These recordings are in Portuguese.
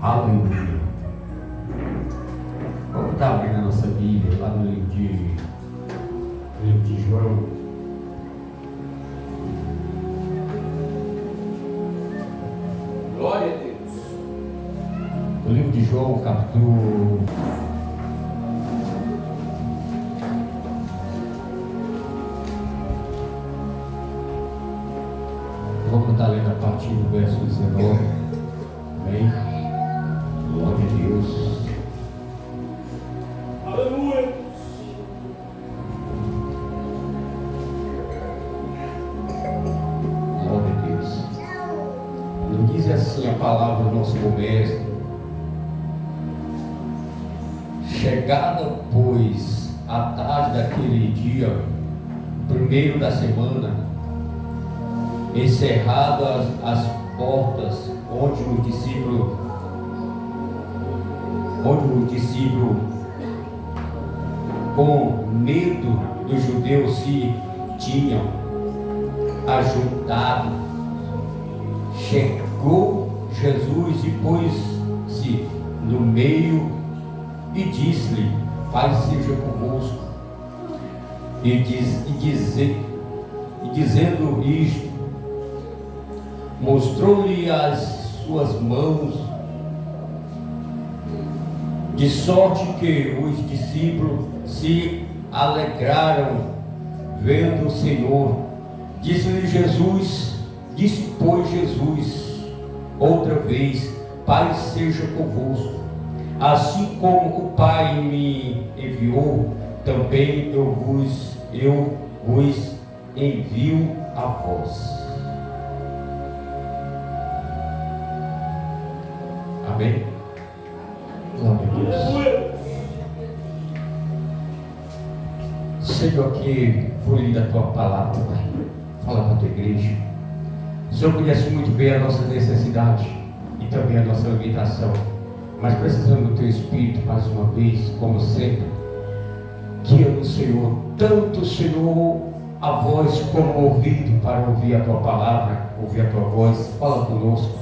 Aleluia. Vamos estar abrindo a nossa Bíblia lá no livro de João. Glória a Deus. No livro de João, capítulo... Vamos estar lendo a partir do verso 19. Amém? Glória a Deus. Aleluia. Glória a Deus. Nos diz assim a palavra do nosso mestre: chegada, pois, a tarde daquele dia, primeiro da semana, encerradas as portas, onde os discípulos, com medo dos judeus, se tinham ajuntado, chegou Jesus e pôs-se no meio e disse-lhe: Pai seja convosco. Dizendo isto, mostrou-lhe as suas mãos, de sorte que os discípulos se alegraram vendo o Senhor. Disse-lhe Jesus, disse pois Jesus outra vez: Pai seja convosco. Assim como o Pai me enviou, também eu vos envio a vós. Amém? Glória a Deus. Senhor, aqui foi lida a tua palavra, Pai. Fala para a tua igreja. O Senhor conhece muito bem a nossa necessidade e também a nossa limitação, mas precisamos do teu Espírito mais uma vez, como sempre. Guia-nos, Senhor, tanto, Senhor, a voz como o ouvido para ouvir a tua palavra, ouvir a tua voz. Fala conosco.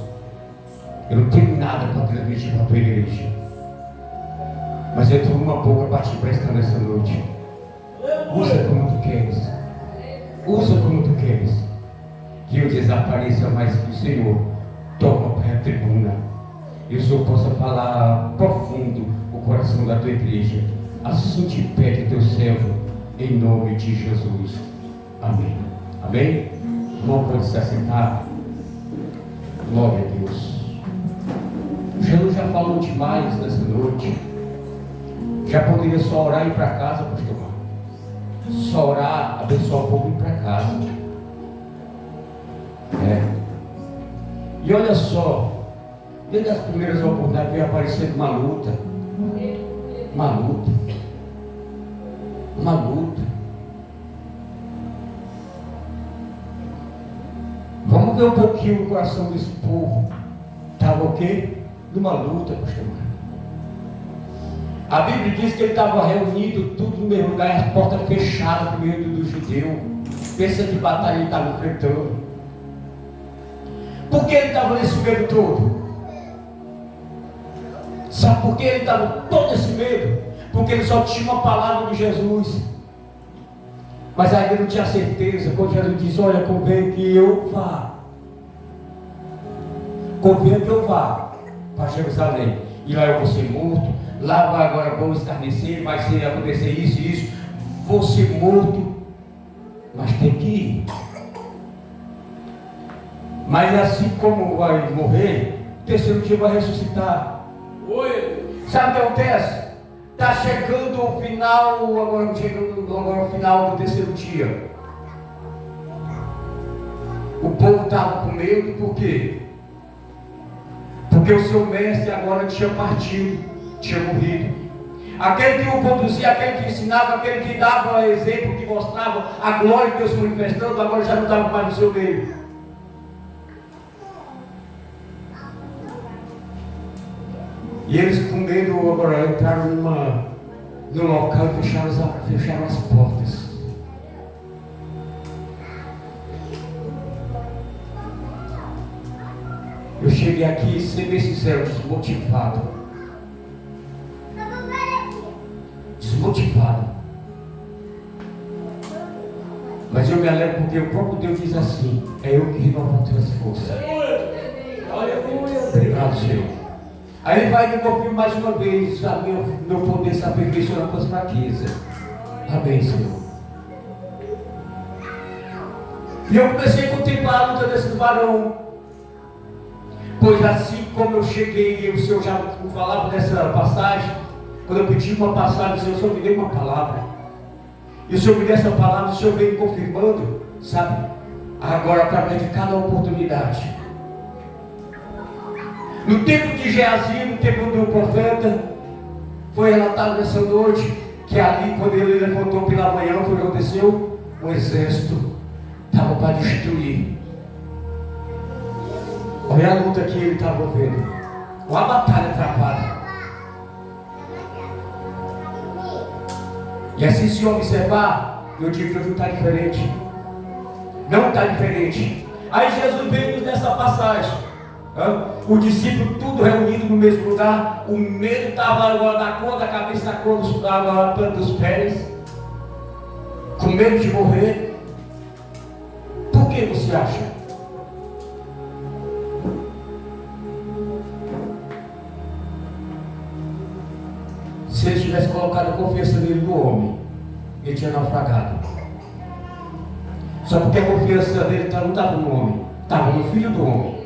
Eu não tenho nada para transmitir para a tua igreja, mas eu tenho uma boca para te prestar nessa noite. Usa como tu queres. Usa como tu queres. Que eu desapareça, mais que o Senhor toma para a tribuna. E o Senhor possa falar profundo o coração da tua igreja. Assim te pede teu servo, em nome de Jesus. Amém. Amém? Irmão, pode se assentar. Glória a Deus. Jesus já falou demais nessa noite. Já poderia só orar e ir para casa, pastor Marcos. Só orar, abençoar o povo e ir para casa. E olha só, desde as primeiras oportunidades veio aparecendo uma luta. Uma luta. Uma luta. Vamos ver um pouquinho o coração desse povo. Estava o quê? Numa luta, pastor Marcos. A Bíblia diz que ele estava reunido tudo no mesmo lugar, as portas fechadas com medo do judeu. Pensa que batalha ele estava enfrentando. Por que ele estava nesse medo todo? Sabe por que ele estava todo esse medo? Porque ele só tinha uma palavra de Jesus. Mas ainda não tinha certeza. Quando Jesus disse: olha, convém que eu vá. Convém que eu vá para Jerusalém. E lá eu vou ser morto. Lá agora vão escarnecer. Vai acontecer isso e isso. Vou ser morto. Mas tem que ir. Mas assim como vai morrer, terceiro dia vai ressuscitar. Sabe o que acontece? Está chegando o final, agora o final do terceiro dia. O povo estava com medo, por quê? Porque o seu mestre agora tinha partido, tinha morrido. Aquele que o conduzia, aquele que ensinava, aquele que dava exemplo, que mostrava a glória de Deus manifestando, agora já não estava mais no seu meio. E eles, com medo, agora entraram no local e fecharam as portas. Eu cheguei aqui, sem bem sincero, desmotivado. Desmotivado. Mas eu me alegro porque o próprio Deus diz assim: é eu que renovo as tuas forças. Obrigado, Senhor. Aí Ele vai me confirmar mais uma vez: meu poder se aperfeiçoa nas tuas fraquezas. Amém, Senhor. E eu comecei a contemplar a luta desse varão. Pois assim como eu cheguei, o Senhor já me falava nessa passagem. Quando eu pedi uma passagem, o Senhor me deu uma palavra. E o Senhor me deu essa palavra, o Senhor veio confirmando, sabe? Agora, através de cada oportunidade. No tempo de Geazi, no tempo do profeta, foi relatado nessa noite que ali, quando ele levantou pela manhã, foi o que aconteceu? O exército estava para destruir. Olha a luta que ele estava vendo. Olha a batalha travada. E assim, se observar, eu digo que não está diferente. Não está diferente. Aí Jesus veio nessa passagem. O discípulo tudo reunido no mesmo lugar. O medo estava na cor da cabeça, na cor na planta dos pés. Com medo de morrer. Por que você acha? Se ele tivesse colocado a confiança dele no homem, ele tinha naufragado. Só porque a confiança dele não estava no homem, estava no Filho do Homem.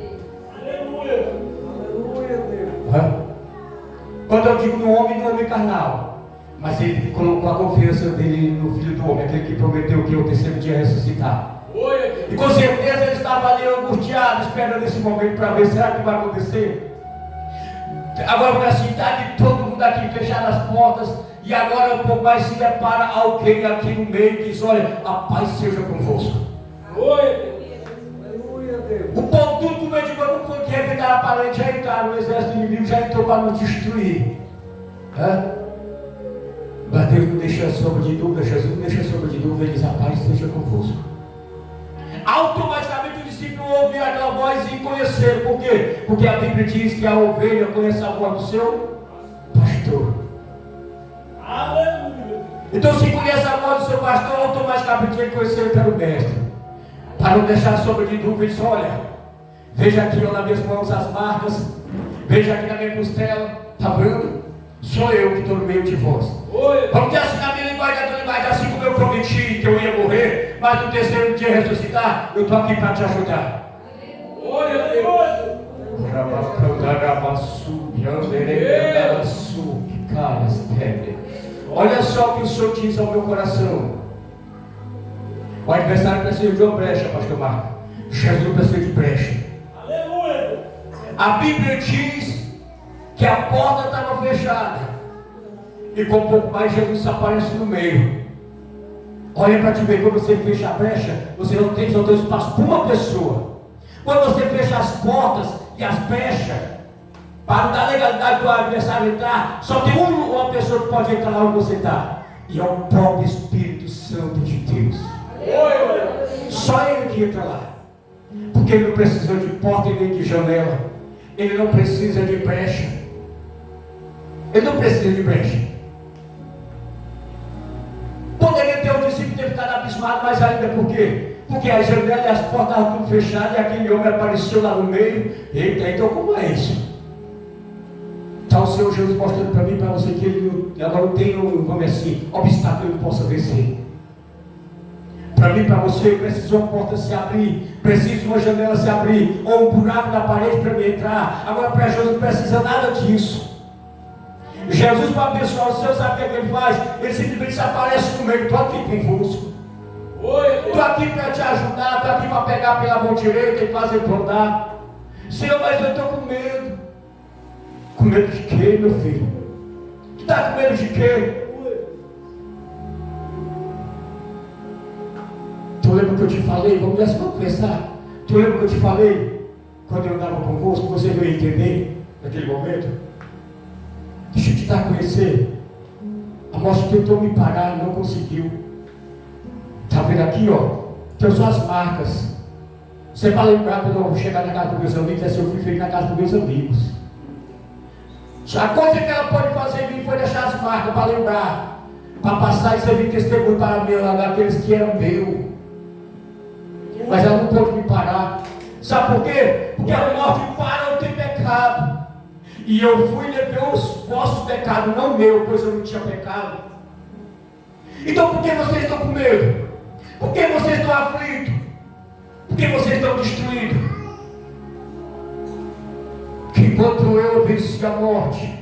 Aleluia! Aleluia, Deus! Quando eu digo no homem carnal, mas ele colocou a confiança dele no Filho do Homem, aquele que prometeu que o terceiro dia ressuscitar. E com certeza ele estava ali angustiado, esperando esse momento para ver, será que vai acontecer? Agora na cidade, todo mundo aqui fechado as portas, e agora um pouco mais se depara alguém aqui no meio e diz: olha, a paz seja convosco. O povo tudo com medo de quando foi que revidar a parede, já entraram, o exército inimigo já entrou para nos destruir. Mas Deus não deixa sombra de dúvida, Jesus não deixa sombra de dúvida, ele diz: a paz seja convosco. Automaticamente o discípulo ouve aquela voz e conheceram. Por quê? Porque a Bíblia diz que a ovelha conhece a voz do seu pastor. Aleluia. Então, se conhece a voz do seu pastor, automaticamente ele conheceu que era o mestre. Para não deixar sombra de dúvida, ele diz: olha, veja aqui nas minhas mãos as marcas, veja aqui na minha costela, está vendo? Sou eu que estou no meio de vós. Vamos ter assim na minha linguagem, assim como eu prometi que eu ia morrer, mas no terceiro dia ressuscitar, eu estou aqui para te ajudar. Glória a Deus. Olha só o que o Senhor diz ao meu coração. O adversário precisa de uma brecha, pastor Marco. Jesus não precisa de brecha. Aleluia. A Bíblia diz que a porta estava fechada, e com um pouco mais Jesus aparece no meio. Olha para te ver, quando você fecha a brecha, você não tem só espaço para uma pessoa. Quando você fecha as portas e as brechas, para não dar legalidade para o adversário entrar, só tem uma pessoa que pode entrar lá onde você está, e é o próprio Espírito Santo de Deus. Só Ele que entra lá, porque Ele não precisa de porta e nem de janela, Ele não precisa de brecha. Ele não precisa de brecha. Poderia ter o discípulo ter ficado abismado, mas ainda por quê? Porque as janelas e as portas estavam tudo fechadas e aquele homem apareceu lá no meio. Eita, então como é isso? Está o Senhor Jesus mostrando para mim e para você que ele agora não tem vamos assim, obstáculo que ele não possa vencer. Para mim e para você, precisa uma porta se abrir, precisa uma janela se abrir, ou um buraco na parede para mim entrar. Agora para Jesus não precisa nada disso. Jesus, para abençoar o Senhor, sabe o que ele faz? Ele simplesmente se aparece no meio. Estou aqui convosco. Estou aqui para te ajudar. Estou aqui para pegar pela mão direita e fazer rodar. Senhor, mas eu estou com medo. Com medo de quê, meu filho? Tu está com medo de quê? Tu lembra que eu te falei? Vamos conversar. Tu lembra que eu te falei? Quando eu andava convosco, você veio entender naquele momento? Deixa eu te dar a conhecer. A morte tentou me parar, não conseguiu. Está vendo aqui, ó? Tem só as marcas. Você vai lembrar quando eu vou chegar na casa dos meus amigos, é se eu fui feito na casa dos meus amigos. A coisa que ela pode fazer em mim foi deixar as marcas para lembrar, para passar e servir testemunho para mim, aqueles que eram meus. Mas ela não pôde me parar. Sabe por quê? Porque a morte para o teu pecado. E eu fui e levei os vossos pecados, não meu, pois eu não tinha pecado. Então por que vocês estão com medo? Por que vocês estão aflitos? Por que vocês estão destruídos? Que enquanto eu venci a morte,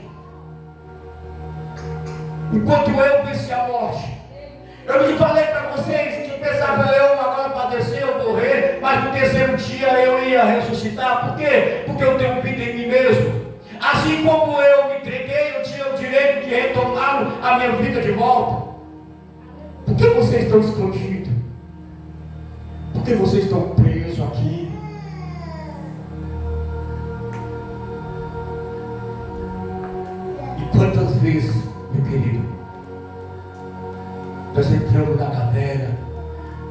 eu lhe falei para vocês que pensava eu agora padecer, eu morrer, mas no terceiro dia eu ia ressuscitar. Por quê? Porque eu tenho vida em mim mesmo. Assim como eu me entreguei, eu tinha o direito de retomar a minha vida de volta. Por que vocês estão escondidos? Por que vocês estão presos aqui? E quantas vezes, meu querido, nós entramos na caverna,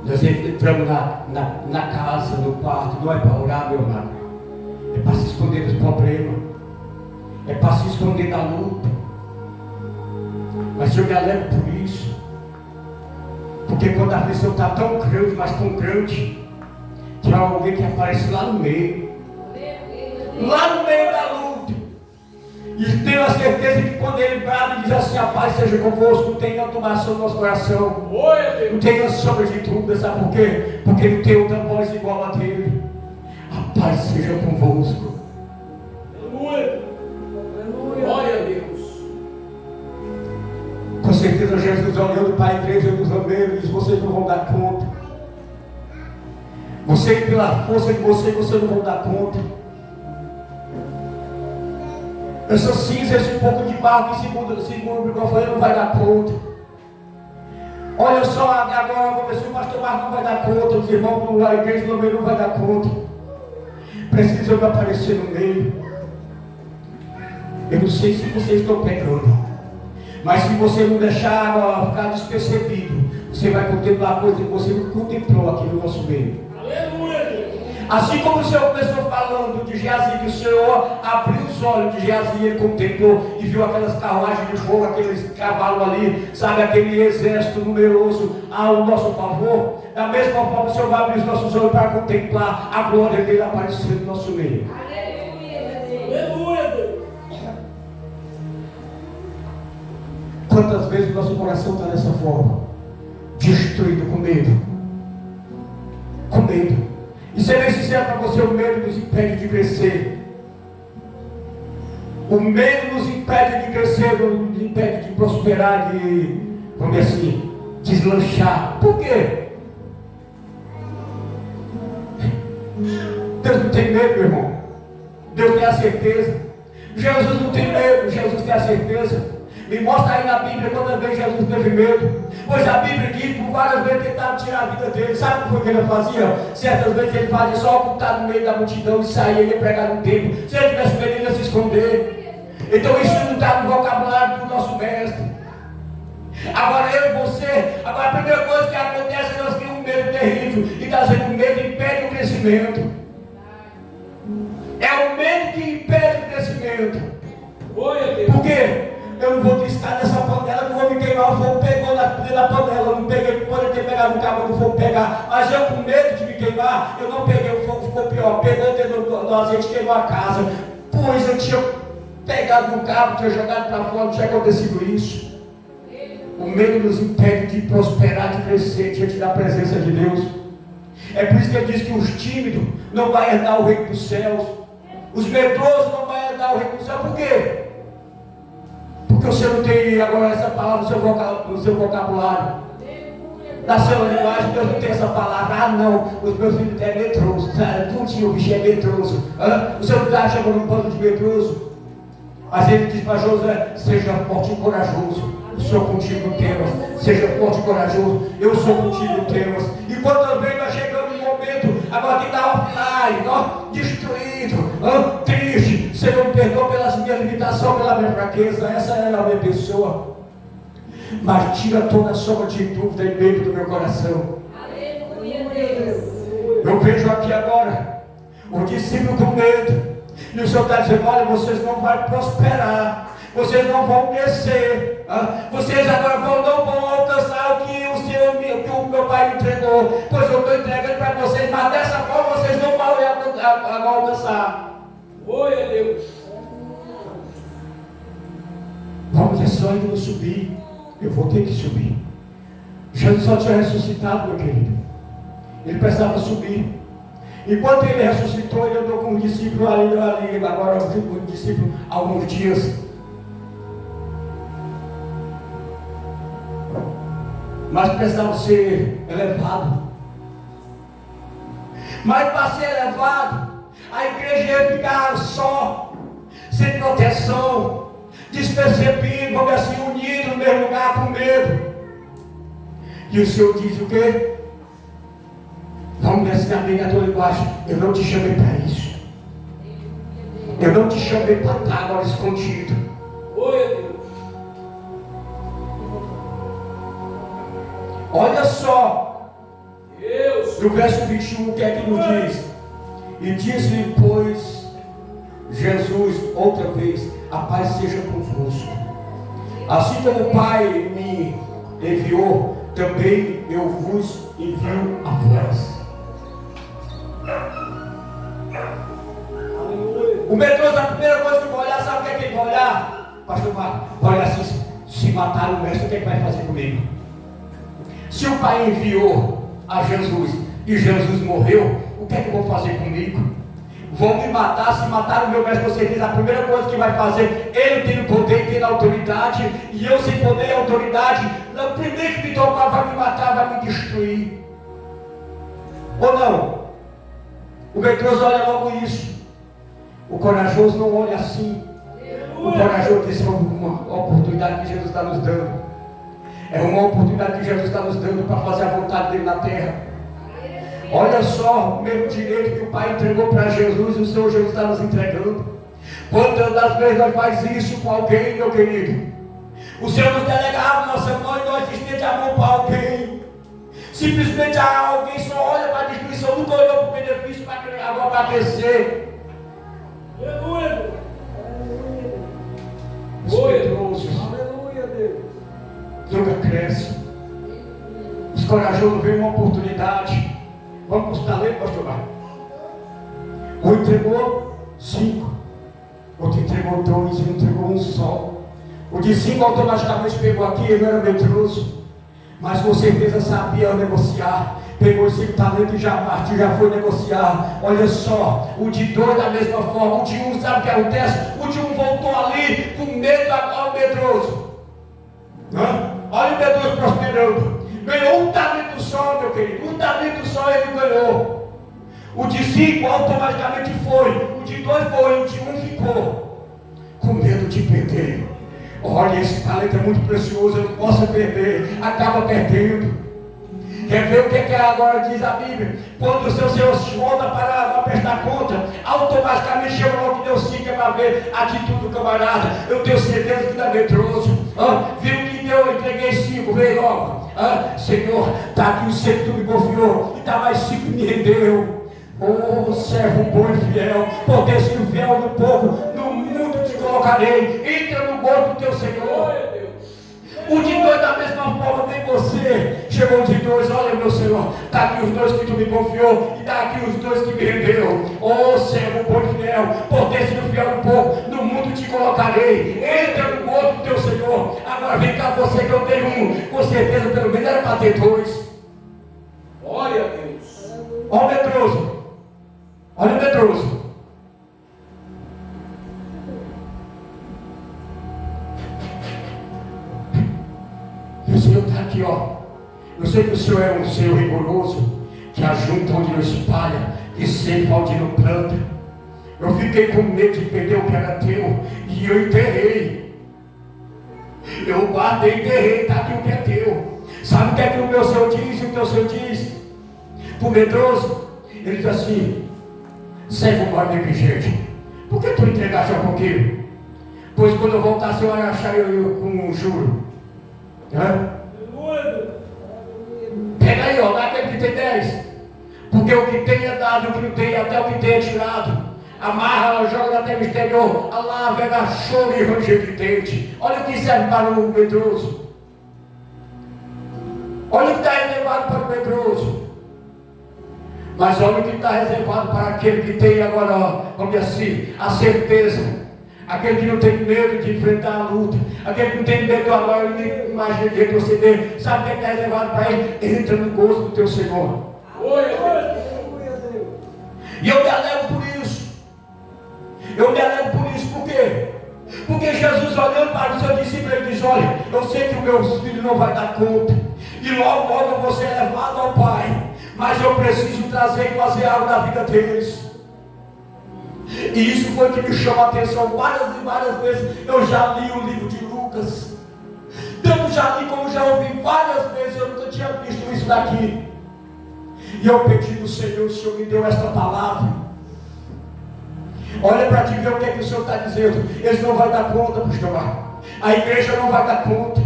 nós entramos na casa, no quarto, não é para orar, meu amado, é para se esconder dos problemas, é para se esconder da luta. Mas eu me alegro por isso, porque quando a aflição está tão grande, mas tão grande, que há alguém que aparece lá no meio da luta, e tenho a certeza que quando ele brada e diz assim: a paz seja convosco, não tem automação no nosso coração, não tem sombra de dúvida. Sabe por quê? Porque não tem outra voz igual a dele. A paz seja convosco. Aleluia, glória a Deus. Com certeza Jesus olhando para a igreja dos amigos e diz: vocês não vão dar conta. Vocês, pela força de vocês não vão dar conta. Essa cinza, esse pouco de barro que segundo o microfone não vai dar conta. Olha só, agora começou o pastor Marcos não vai dar conta, os irmãos da igreja do meio não vai dar conta. Precisa me aparecer no meio. Eu não sei se vocês estão pegando, mas se você não deixar ficar despercebido, você vai contemplar coisa que você não contemplou aqui no nosso meio. Assim como o Senhor começou falando de Geazi, que o Senhor abriu os olhos de Geazi, ele contemplou e viu aquelas carruagens de fogo, aqueles cavalos ali, sabe, aquele exército numeroso ao nosso favor. Da mesma forma, o Senhor vai abrir os nossos olhos para contemplar a glória dele aparecer no nosso meio. Aleluia. Quantas vezes o nosso coração está dessa forma, destruído com medo? Com medo. E ser bem sincero para você, o medo nos impede de crescer. O medo nos impede de crescer, nos impede de prosperar, de, vamos dizer assim, deslanchar. Por quê? Deus não tem medo, meu irmão. Deus tem a certeza. Jesus não tem medo, Jesus tem a certeza. Me mostra aí na Bíblia quando vez Jesus teve medo. Pois a Bíblia diz que por várias vezes tentaram tirar a vida dele. Sabe o que foi que ele fazia? Certas vezes ele fazia só ocultar no meio da multidão e saía, ele ia pregar no templo. Se ele tivesse medo, ele ia se esconder. Então isso não está no vocabulário do nosso mestre. Agora eu e você, agora a primeira coisa que acontece é que nós temos um medo terrível. E está dizendo que o medo impede o crescimento. É o medo que impede o crescimento. Por quê? Eu não vou estar nessa panela, não vou me queimar, o fogo pegou na panela, eu não peguei, pode ter pegado no cabo, eu não vou pegar, mas eu com medo de me queimar, eu não peguei, o fogo ficou pior, pegou dentro do azeite, queimou a casa, pois eu tinha pegado no cabo, tinha jogado para fora, não tinha acontecido isso. O medo nos impede de prosperar, de crescer diante da presença de Deus. É por isso que ele diz que os tímidos não vão herdar o reino dos céus, os medrosos não vão herdar o reino dos céus. Por quê? Porque você não tem agora essa palavra no seu vocabulário. Na sua linguagem, Deus não tem essa palavra. Ah, não, os meus filhos é medroso. Tudo o bicho é medroso. O Senhor não está chamando um bando de medroso. Mas ele diz para Josué: seja forte e corajoso. Eu sou contigo no temas. Seja forte e corajoso. Eu sou contigo no temas. E quantas vezes nós chegamos em um momento, agora que está offline, destruído, triste. Senhor, me perdoa pelas minhas limitações, pela minha fraqueza. Essa é a minha pessoa. Mas tira toda a sombra de dúvida em meio do meu coração. Aleluia, Deus. Eu vejo aqui agora o discípulo com medo. E o Senhor está dizendo: olha, vocês não vão prosperar, vocês não vão descer, vocês agora não vão alcançar o que o meu pai me entregou, pois eu estou entregando para vocês, mas dessa forma vocês não vão alcançar. Glória a Deus. Vamos, é só ainda subir. Eu vou ter que subir. Jesus só tinha ressuscitado, meu querido. Ele precisava subir. Enquanto ele ressuscitou, ele andou com um discípulo ali, agora um discípulo alguns dias. Mas precisava ser elevado. Mas para ser elevado, a igreja ia ficar só, sem proteção, despercebido, vamos assim, unido no mesmo lugar, com medo. E o Senhor diz o quê? Vamos descer a minha tua linguagem. Eu não te chamei para isso. Eu não te chamei para estar agora escondido. Glória a Deus. Olha só, Deus. no verso 21, o que é que nos diz? E disse-lhe, pois, Jesus, outra vez: a paz seja convosco. Assim como o Pai me enviou, também eu vos envio a vós. O medroso, a primeira coisa que vai olhar, sabe o que é que ele vai olhar? Pastor Marcos, vai olhar assim: se matar o mestre, o que é que vai fazer comigo? Se o Pai enviou a Jesus e Jesus morreu, o que é que eu vou fazer comigo? Vão me matar. Se matar o meu mestre, você diz, a primeira coisa que vai fazer, ele tem o poder, tem a autoridade, e eu sem poder e autoridade, o primeiro que me tocar vai me matar, vai me destruir. Ou não? O medroso olha logo isso. O corajoso não olha assim. O corajoso diz: é uma oportunidade que Jesus está nos dando. É uma oportunidade que Jesus está nos dando para fazer a vontade dele na terra. Olha só o mesmo direito que o Pai entregou para Jesus, e o Senhor Jesus está nos entregando. Quantas das vezes nós fazemos isso com alguém, meu querido? O Senhor nos delegava nossa mão e nós estendemos a mão para alguém. Simplesmente alguém só olha para a destruição, nunca olhou para o benefício, agora para crescer. Aleluia. Aleluia, Deus. Nunca cresce. Os corajosos veem uma oportunidade. Vamos para os talentos, pastor Marcos. Um entregou 5, outro entregou 2, um entregou um só. O de 5 automaticamente pegou aqui, ele não era medroso, mas com certeza sabia negociar. Pegou esse talento e já partiu, já foi negociar. Olha só, o de 2 da mesma forma. O de 1, sabe o que acontece? O de 1 voltou ali com medo ao medroso. Olha o medroso prosperando. Ganhou um talento só, meu querido. Um talento só ele ganhou. O de 5 automaticamente foi. O de 2 foi. O de 1 ficou com medo de perder. Olha, esse talento é muito precioso, eu não posso perder. Acaba perdendo. Quer ver o que é agora diz a Bíblia? Quando o seu Senhor volta para prestar conta, automaticamente chama logo que deu 5 para ver a atitude do camarada. Eu tenho certeza que não é medroso. Viu que deu, eu entreguei 5, veio logo. Senhor, está aqui o 100 que tu me confiou, e está mais 5 que me rendeu. Oh, servo bom e fiel, por ter sido fiel no pouco, no mundo te colocarei. Entra no gosto do teu Senhor. O de 2 da mesma forma vem você. Chegou o de 2, olha meu Senhor, está aqui os 2 que tu me confiou, e está aqui os 2 que me rendeu. Oh, servo bom e fiel, por ter sido fiel no pouco, no mundo te colocarei. Entra no gosto do teu Senhor. Agora vem cá você, que eu tenho um, com certeza pelo menos era para ter 2. Glória a Deus. Olha o medroso. Olha o medroso. E o Senhor está aqui, ó. Eu sei que o Senhor é um Senhor rigoroso, que ajunta onde não espalha, que cefa onde não planta. Eu fiquei com medo de perder o que era teu, e eu enterrei. Eu guardei e enterrei, está aqui o que é teu. Sabe o que é que o meu Senhor diz? O teu Senhor diz para o medroso, ele diz assim: servo mal negligente, por que tu entregaste um pouquinho? Pois quando eu voltar, o Senhor vai achar eu com um juro. Pega aí, ó, dá aquele que tem 10. Porque o que tem é dado, o que não tem, até o que tem é tirado. Amarra, joga na terra exterior, alava, é choro e ranger de dente. Olha o que serve para o medroso. Olha o que está reservado para o medroso. Mas olha o que está reservado para aquele que tem agora, ó, vamos dizer assim, a certeza. Aquele que não tem medo de enfrentar a luta. Aquele que não tem medo agora de imagem de retroceder. Sabe o que está reservado para ele? Entra no gozo do teu Senhor. E eu me alegro por isso. Eu me alegro por isso, por quê? Porque Jesus, olhando para o seu discípulo, ele diz: olha, eu sei que o meu filho não vai dar conta, e logo eu vou ser levado ao Pai, mas eu preciso trazer e fazer algo na vida deles. E isso foi que me chamou a atenção várias e várias vezes. Eu já li o livro de Lucas, tanto já li como já ouvi várias vezes. Eu nunca tinha visto isso daqui. E eu pedi do Senhor, o Senhor me deu esta palavra. Olha para te ver o que é que o Senhor está dizendo. Eles não vão dar conta, pastor Marcos. A igreja não vai dar conta.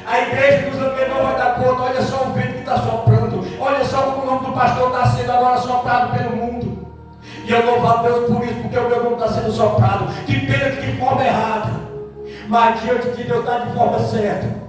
A igreja dos amigos não vai dar conta. Olha só o vento que está soprando. Olha só como o nome do pastor está sendo agora soprado pelo mundo. E eu louvo a Deus por isso, porque o meu nome está sendo soprado. Que pena que de forma errada, mas diante de Deus está de forma certa.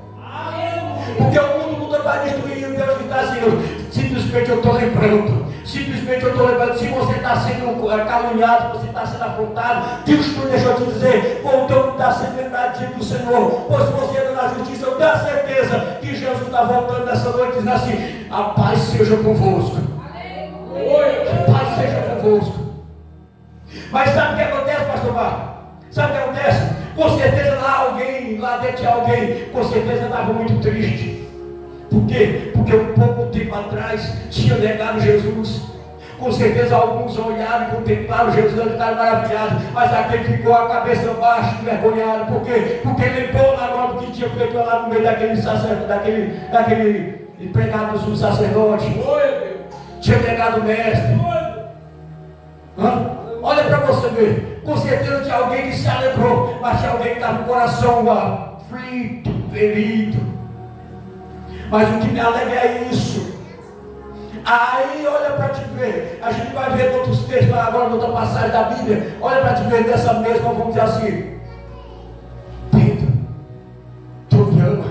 Porque o mundo não vai destruir. Deus está dizendo: simplesmente eu estou lembrando. Simplesmente eu estou lembrando. Se você está sendo caluniado, você está sendo afrontado, Deus deixa eu te dizer, voltou está sendo lembrado diante do Senhor. Pois se você anda na justiça, eu tenho certeza que Jesus está voltando nessa noite, dizendo assim: a paz seja convosco. A paz seja convosco. Mas sabe o que acontece, pastor Marcos? Sabe o que acontece? Com certeza lá dentro tinha alguém, com certeza estava muito triste. Por quê? Porque um pouco tempo atrás tinha negado Jesus. Com certeza alguns olharam e contemplaram Jesus e ficaram maravilhados. Mas aquele ficou a cabeça baixa, envergonhado. Por quê? Porque lembrou agora do que tinha feito lá no meio daquele sacerdote, daquele empregado do sacerdote. Tinha negado o mestre. Olha para você ver. Com certeza tinha alguém que se alegrou, mas tinha alguém que estava com o coração aflito, ferido. Mas o que me alegra é isso. Aí olha para te ver. A gente vai ver outros textos agora, outra passagem da Bíblia. Olha para te ver dessa mesma, vamos dizer assim: Pedro, tu me ama.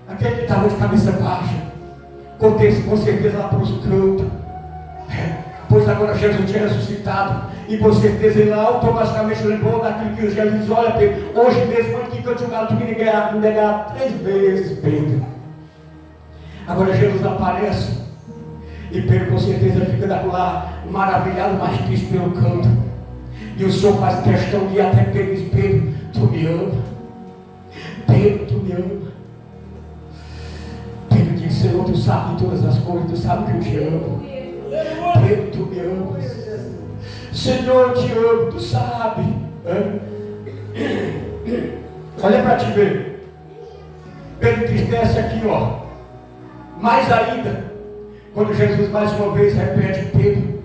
Aquele que estava de cabeça baixa, com certeza lá para os cantos. Pois agora Jesus tinha ressuscitado. E com certeza ele automaticamente lembrou daquilo que Jesus diz: olha, Pedro, hoje mesmo, antes que cante o galo, tu me negará 3 vezes, Pedro. Agora Jesus aparece. E Pedro com certeza fica lá maravilhado, mas triste pelo canto. E o Senhor faz questão de ir até Pedro e diz: Pedro, tu me ama. Pedro, tu me ama. Pedro diz: Senhor, tu sabe de todas as coisas, tu sabe que eu te amo. Pedro, tu me amas. Senhor, eu te amo, tu sabe. Olha para te ver. Pedro entristece aqui, ó. Mais ainda, quando Jesus mais uma vez repete: Pedro,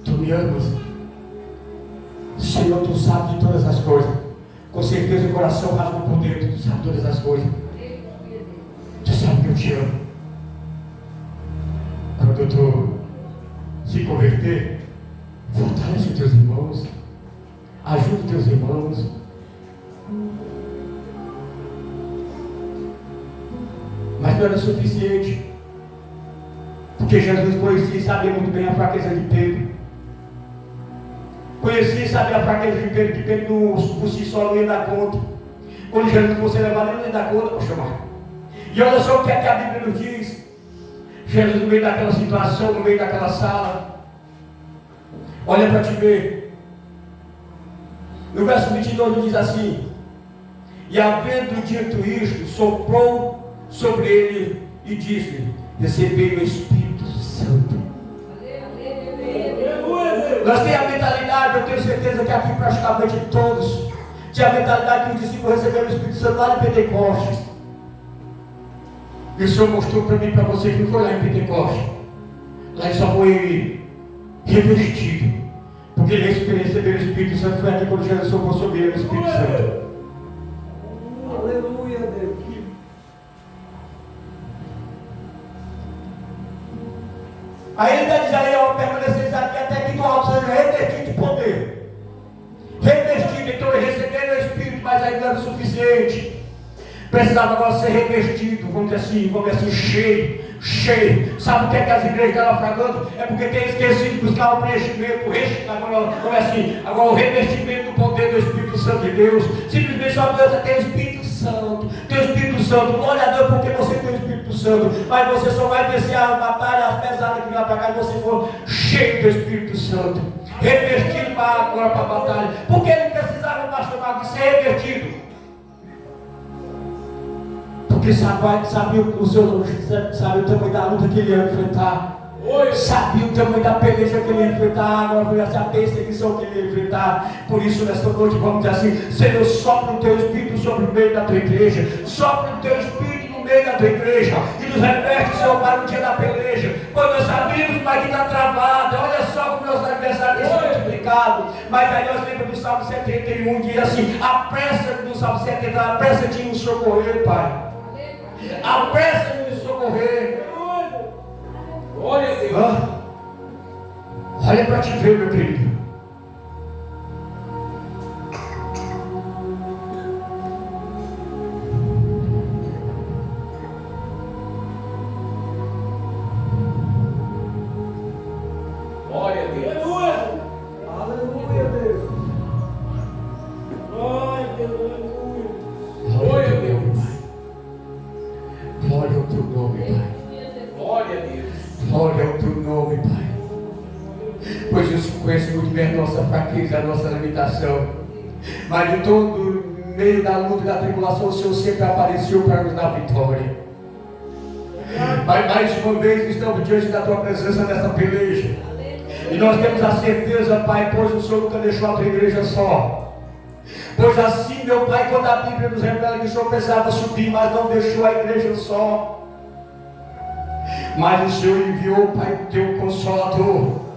tu me amas. Senhor, tu sabe de todas as coisas. Com certeza o coração rasga por dentro. Tu sabe todas as coisas. Tu sabe que eu te amo. Quando tu se converter, fortalece os teus irmãos. Ajuda os teus irmãos. Mas não era suficiente. Porque Jesus conhecia e sabia muito bem a fraqueza de Pedro. Conhecia e sabia a fraqueza de Pedro, que Pedro por si só não ia dar conta. Quando Jesus fosse levado, ele não ia dar conta para chamar. E olha só o que é que a Bíblia nos diz. Jesus no meio daquela situação, no meio daquela sala. Olha para te ver. No verso 22 diz assim: e havendo dito isto, soprou sobre ele e disse-lhe: recebei o Espírito Santo. Nós temos a mentalidade, eu tenho certeza que aqui praticamente todos tinha a mentalidade que os discípulos receberam o Espírito Santo lá em Pentecostes. E o Senhor mostrou para mim e para você que não foi lá em Pentecostes. Lá ele só foi revestido. Porque ele recebeu o Espírito Santo, foi aqui quando Jesus soprou sobre ele o Espírito Santo. Aleluia, Deus. Aí ele está dizendo aí, ó, permaneceis aqui até que do alto seja revestido de poder. Revestido, então ele recebeu o Espírito, mas ainda não era o suficiente. Precisava agora ser revestido, vamos dizer assim, cheio. Sabe o que é que as igrejas estão naufragando? É porque tem esquecido de buscar o preenchimento, agora o revestimento do poder do Espírito Santo de Deus. Simplesmente só Deus tem o Espírito Santo. Tem o Espírito Santo. Glória a Deus porque você tem o Espírito Santo. Mas você só vai vencer as batalhas, as pesadas que vêm para cá se você for cheio do Espírito Santo. Revestido agora para a batalha. Porque ele precisava, pastor Marcos, ser revestido. Porque sabia o tamanho da luta que ele ia enfrentar. Sabia o tamanho da peleja que ele ia enfrentar. Agora a perseguição que ele ia enfrentar. Por isso nesta noite vamos dizer assim: Senhor, sopra o teu Espírito sobre o meio da tua igreja. Sopra o teu Espírito no meio da tua igreja. E nos reveste, Senhor, para o dia da peleja. Quando nós sabemos, mas que está travado. Olha só como nossos adversários são multiplicados. Mas aí nós lembramos do Salmo 71, diz assim: apressa do Salmo 70, apressa-te em nos socorrer, Pai. Apressa-me em socorrer. Glória a Deus. Olha para te ver, meu querido. Glória a Deus. Aleluia, Deus. Glória a Deus. Glória a Deus. Glória ao teu nome, Pai. Glória a Deus. Glória ao teu nome, Pai. Pois eu conheço muito bem a nossa fraqueza, a nossa limitação. Mas em todo meio da luta e da tribulação, o Senhor sempre apareceu para nos dar vitória. Mas mais uma vez estamos diante da tua presença nessa peleja. E nós temos a certeza, Pai, pois o Senhor nunca deixou a tua igreja só. Pois assim, meu Pai, quando a Bíblia nos revela que o Senhor precisava subir, mas não deixou a igreja só. Mas o Senhor enviou, Pai, o teu Consolador.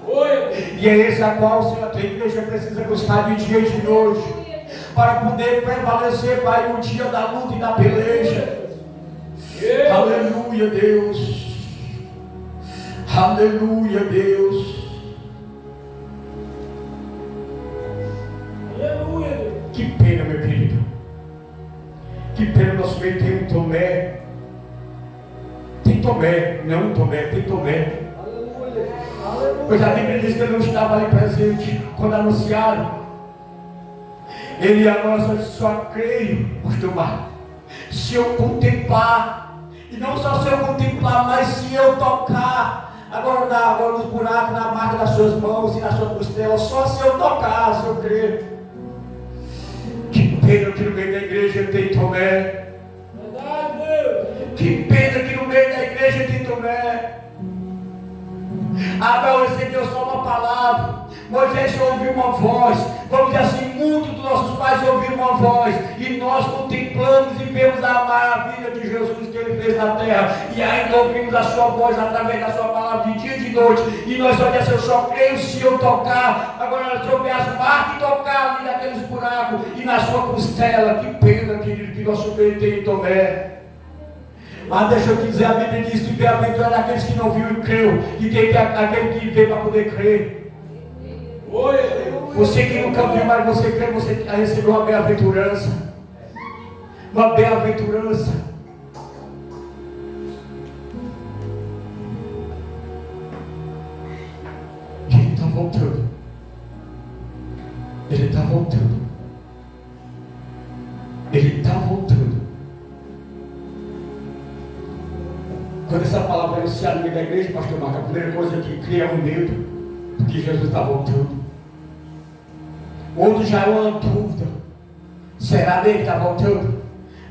E é esse a qual, Senhor, a tua igreja precisa buscar de dia e de noite. Para poder prevalecer, Pai, no dia da luta e da peleja. Aleluia, Deus. Aleluia, Deus. Aleluia. Que pena, meu querido. Que pena, nosso meio tem um Tomé. Tem Tomé, não um Tomé, tem Tomé. Aleluia. Aleluia. Pois a Bíblia diz que ele não estava ali presente quando anunciaram. Ele agora só creio, pastor Marcos, se eu contemplar. E não só se eu contemplar, mas se eu tocar. Agora nos buracos, na marca das suas mãos e nas suas costelas. Só se eu tocar, se eu crer. Que pena que no meio da igreja tem Tomé. Verdade, Deus. Que pena que no meio da igreja tem Tomé. Abraão recebeu só uma palavra. Moisés só ouviu uma voz. Vamos dizer assim, muitos dos nossos pais ouviram uma voz. E nós contemplamos e vemos a maravilha de Jesus que ele fez na terra. E ainda ouvimos a sua voz através da sua palavra de dia e de noite. E nós só dizemos, eu só creio se eu tocar. Agora nós vamos ver as marcas e tocar ali naqueles buracos. E na sua costela. Que pena, querido, que nosso meio tem Tomé. Mas deixa eu te dizer, a Bíblia diz que bem-aventurado aqueles que não viram e creu. E tem aquele que veio para poder crer. Você que nunca viu, mas você crê, você recebeu uma bem-aventurança. Uma bem-aventurança. Ele está voltando. Ele está voltando. Ele está voltando. Quando essa palavra é anunciada no meio da igreja, pastor Marcos, a primeira coisa que cria é um medo, porque Jesus está voltando. Outro já é uma dúvida. Será dele que está voltando?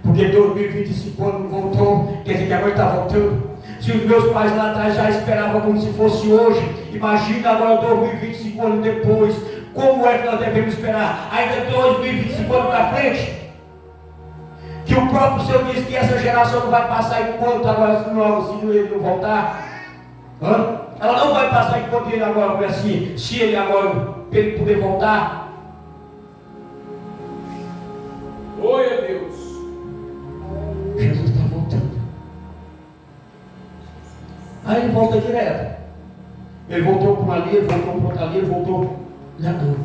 Porque 2025 ano não voltou, quer dizer que agora está voltando. Se os meus pais lá atrás já esperavam como se fosse hoje, imagina agora 2025 anos depois. Como é que nós devemos esperar? Ainda 2025 anos para frente? Que o próprio Senhor disse que essa geração não vai passar enquanto agora ele não voltar. Ela não vai passar enquanto ele agora, assim, se ele agora, para ele poder voltar. Glória a Deus. Jesus está voltando. Aí ele volta direto. Ele voltou para ali, ele voltou para outra ali, ele voltou. Não.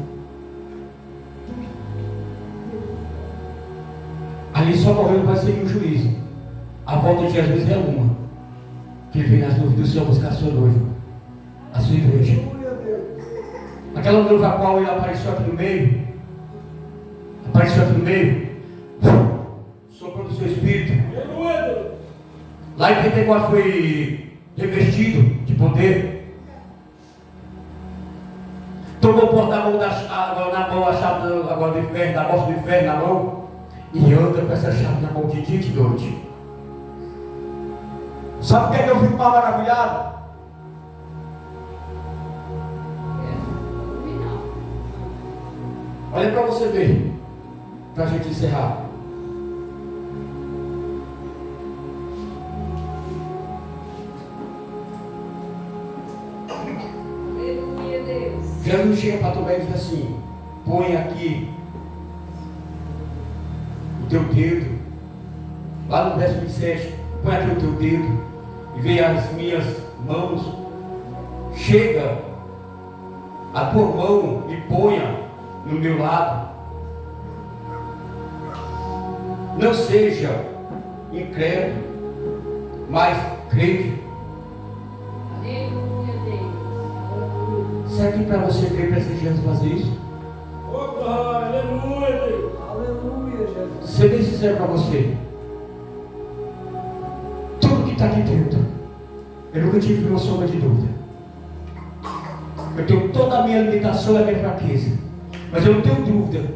Ali só morrendo vai ser o juízo. A volta de Jesus é uma. Que ele vem nas nuvens do céu buscar a sua noiva, a sua igreja. Aquela noiva a qual ele apareceu aqui no meio, soprando o seu espírito. Lá em Pentecostes foi revestido de poder. Tomou porta da mão na mão, a chave agora do inferno, da morte do inferno na mão. E anda com essa chave na mão de dia e de noite. Sabe o que é que eu fico mais maravilhado? Olha para você ver, para a gente encerrar. Aleluia, Deus. Jesus chega para Tomé e diz assim: põe aqui o teu dedo, lá no verso 27, põe aqui o teu dedo e vê as minhas mãos. Chega a tua mão e ponha no meu lado. Não seja incrédulo, mas crente. Aleluia, Deus. Será que para você crer precisa Jesus fazer isso? Aleluia, Deus. Aleluia, Jesus. Ser bem sincero para você, tudo que está aqui dentro, eu nunca tive uma sombra de dúvida. Eu tenho toda a minha limitação e a minha fraqueza, mas eu não tenho dúvida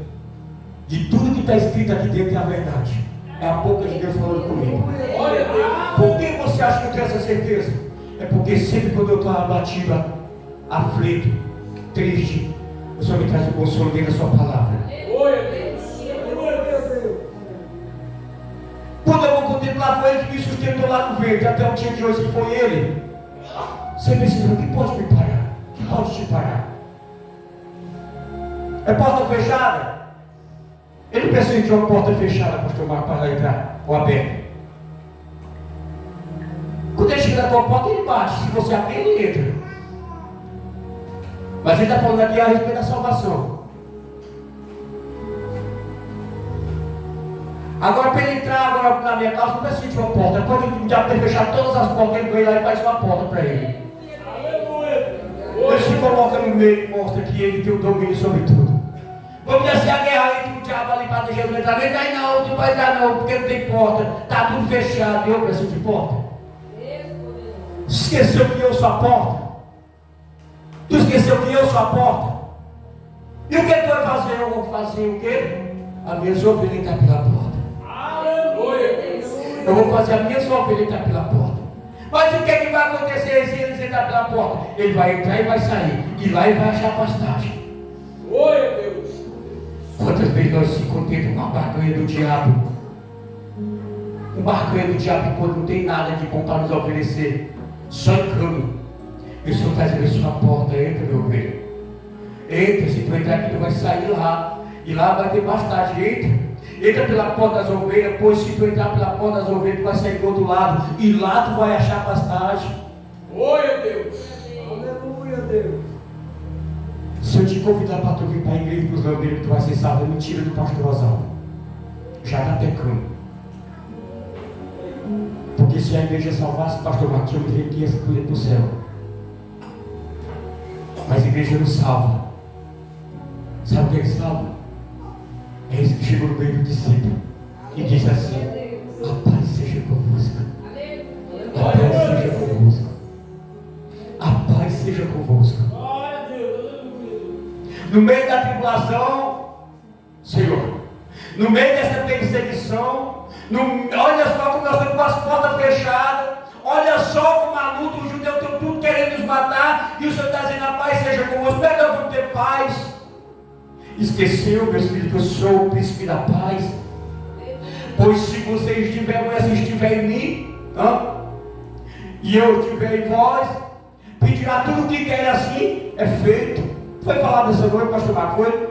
de tudo que está escrito aqui dentro é a verdade. É a boca de Deus falando comigo. Glória a Deus. Por que você acha que eu tenho essa certeza? É porque sempre quando eu estou abatido, aflito, triste, o Senhor me traz o consolo dentro da sua palavra. Glória a Deus. Quando eu vou contemplar, foi Ele que me sustentou lá no verde, até o dia de hoje foi Ele. Você precisa, o que pode me parar? O que pode te parar? É porta fechada? Ele não precisa de uma porta fechada, pastor Marco, para entrar, ou aberta. Quando ele chega na tua porta, ele bate. Se você abrir, ele entra. Mas ele está falando aqui a respeito da salvação. Agora, para ele entrar agora na minha casa, não precisa de uma porta. Pode o diabo ter fechado todas as portas, ele vem lá e faz uma porta para ele. Aleluia. Ele se coloca no meio e mostra que ele tem o domínio sobre tudo. Vamos descer a guerra entre o diabo ali para Jesus entrar. Não entra aí não, não vai entrar não, porque não tem porta. Está tudo fechado, eu preciso de porta. Esqueceu que eu sou a porta? Tu esqueceu que eu sou a porta? E o que tu vai fazer? Eu vou fazer o quê? A minha ovelha entrar pela porta. Aleluia. Eu vou fazer a minha ovelha entrar pela porta. Mas o que, é que vai acontecer se ele entrar pela porta? Ele vai entrar e vai sair. E lá ele vai achar pastagem. Glória a Deus. Quantas vezes nós se contentamos com a barganha do diabo? Um barganha do diabo quando não tem nada de bom para nos oferecer. Só encano. E o Senhor está dizendo: sua porta, entra, meu ovelha. Entra, se tu entrar aqui, tu vai sair lá. E lá vai ter pastagem. Entra pela porta das ovelhas, pois se tu entrar pela porta das ovelhas, tu vai sair do outro lado. E lá tu vai achar pastagem. Glória a Deus. Aleluia, Deus. Se eu te convidar para tu vir para a igreja dos Lambeiros, tu vai ser salvo. Mentira do pastor Oswaldo. Já está pecando. Porque se a igreja salvasse, pastor Marcos, eu diria que ia escolher para o céu. Mas a igreja não salva. Sabe o que é que salva? É esse que chegou no meio do discípulo e disse assim: a paz seja convosco. A paz seja convosco. A paz seja convosco. Glória a Deus. Aleluia. No meio da tribulação, Senhor, no meio dessa perseguição, olha só como nós estamos com as portas fechadas, olha só como a luta, os judeus estão tudo querendo nos matar, e o Senhor está dizendo: a paz seja convosco. Perdão, vamos ter paz. Esqueceu, meus filhos, que eu sou o príncipe da paz? Pois se você estiver em mim, e eu estiver em vós, pedirá tudo o que quer, assim é feito. Foi falado essa noite, pastor Marcos? Foi?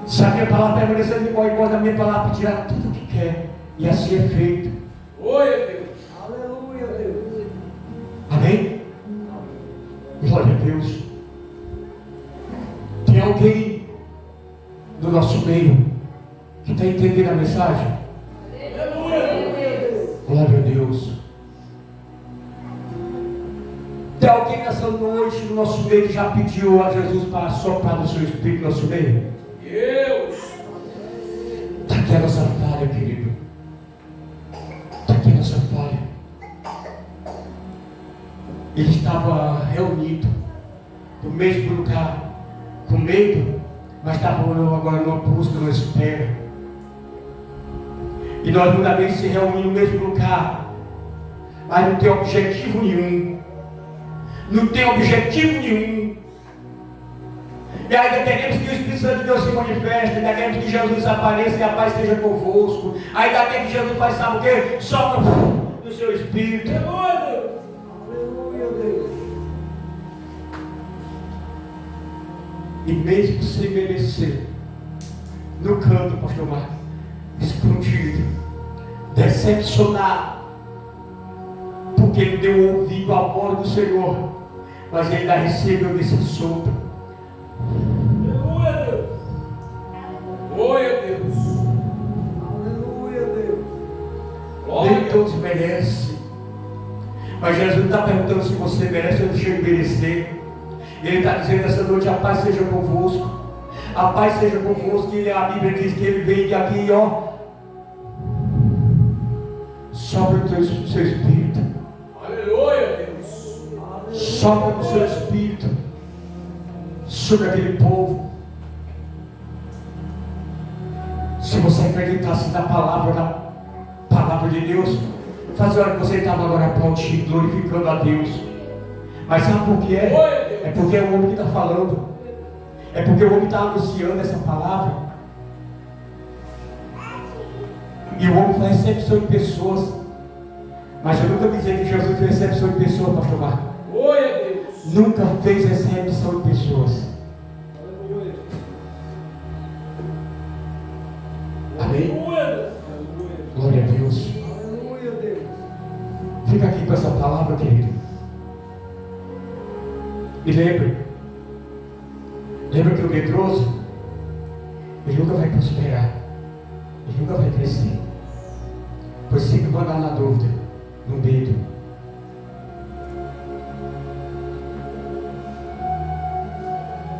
Se a minha palavra permanecer de igual a minha palavra, pedirá tudo o que quer, e assim é feito. Glória a Deus. Aleluia. no nosso meio, que está entendendo a mensagem? Glória a Deus. Tem alguém nessa noite no nosso meio que já pediu a Jesus para soprar no seu espírito no nosso meio? Deus. Está aqui a nossa falha, querido. Está aqui a nossa falha. Ele estava reunido no mesmo lugar, com medo, mas estava agora numa busca, numa espera. E nós muitas vezes se reunimos no mesmo lugar, mas não tem objetivo nenhum. Não tem objetivo nenhum. E ainda queremos que o Espírito Santo de Deus se manifeste, ainda queremos que Jesus apareça e a paz esteja convosco. Ainda quer que Jesus faz, sabe o quê? Sopra do seu Espírito. Aleluia, Deus. E mesmo sem merecer, no canto, pastor Marcos, escondido, decepcionado, porque ele deu ouvido à voz do Senhor, mas ele ainda recebeu desse sopro. Aleluia, Deus. Glória a Deus. Aleluia, Deus. Nem todos merecem, mas Jesus não está perguntando se você merece ou deixa de merecer. Ele está dizendo essa noite: a paz seja convosco, a paz seja convosco. E a Bíblia diz que ele veio de aqui, ó, sobre o seu espírito. Aleluia, Deus. Sopra no seu espírito sobre aquele povo. Se você acreditasse na palavra de Deus, faz hora que você estava agora aplaudindo, glorificando a Deus. Mas sabe por que é? É porque é o homem que está falando. É porque o homem está anunciando essa palavra. E o homem faz recepção de pessoas. Mas eu nunca vi dizer que Jesus fez recepção de pessoas, pastor Marcos. Glória a Deus. Nunca fez recepção de pessoas. Aleluia. Amém? Aleluia. Glória a Deus. Aleluia, Deus. Fica aqui com essa palavra, querido. E lembre que o medroso, ele nunca vai prosperar, ele nunca vai crescer, pois sempre vai andar na dúvida, no medo.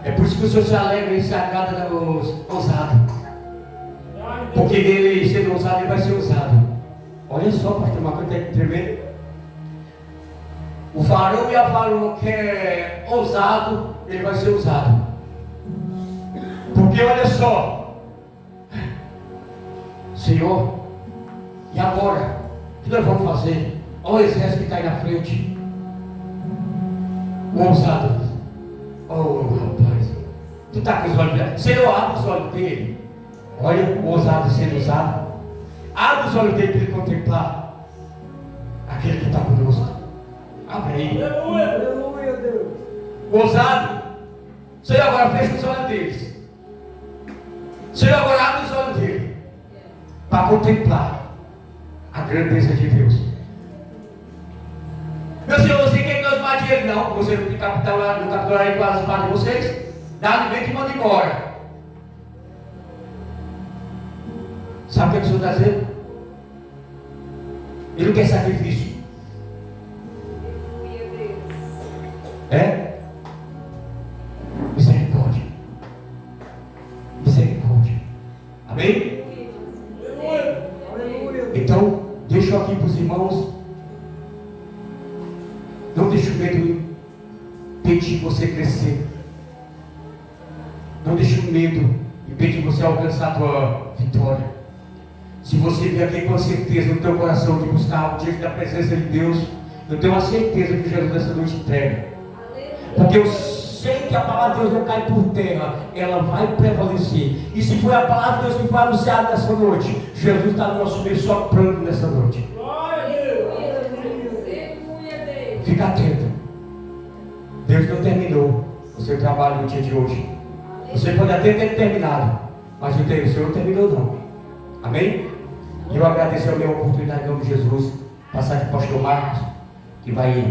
É por isso que o Senhor se alegra e se agrada no ousado, porque ele sendo ousado, ele vai ser ousado. Olha só, pastor Marcos, tem que tremer. O varão e a varoa que é ousado, ele vai ser usado. Porque olha só, Senhor, e agora? O que nós vamos fazer? Olha o exército que está aí na frente. O ousado. Oh, rapaz, tu está com os olhos dele. Senhor, abre os olhos dele. Olha o ousado sendo usado. Abre os olhos dele para ele contemplar aquele que está conosco. Abre aí. Aleluia, Deus. Ousado. Senhor, agora fecha os olhos deles. Senhor, agora abre os olhos dele para contemplar a grandeza de Deus. Meu Senhor, você quer que nós mate ele? Não, você não tem capitão lá, no capitão aí com as espadas de vocês. Dá alimento e manda embora. Sabe o que o Senhor está dizendo? Ele não quer sacrifício. É? Misericórdia. Misericórdia. Amém? Aleluia. Então, deixo aqui para os irmãos. Não deixe o medo impedir você crescer. Não deixe o medo impedir você alcançar a tua vitória. Se você vier aqui com certeza no teu coração de buscar algo diante da presença de Deus, eu tenho uma certeza que Jesus nessa noite entrega. Porque eu sei que a palavra de Deus não cai por terra, ela vai prevalecer. E se foi a palavra de Deus que foi anunciada nessa noite, Jesus está no nosso meio soprando nessa noite. Glória a Deus. Fica atento. Deus não terminou o seu trabalho no dia de hoje. Você pode até ter terminado, mas o Senhor não terminou não. Amém? E eu agradeço a minha oportunidade em nome de Jesus, passar de pastor Marcos, que vai dar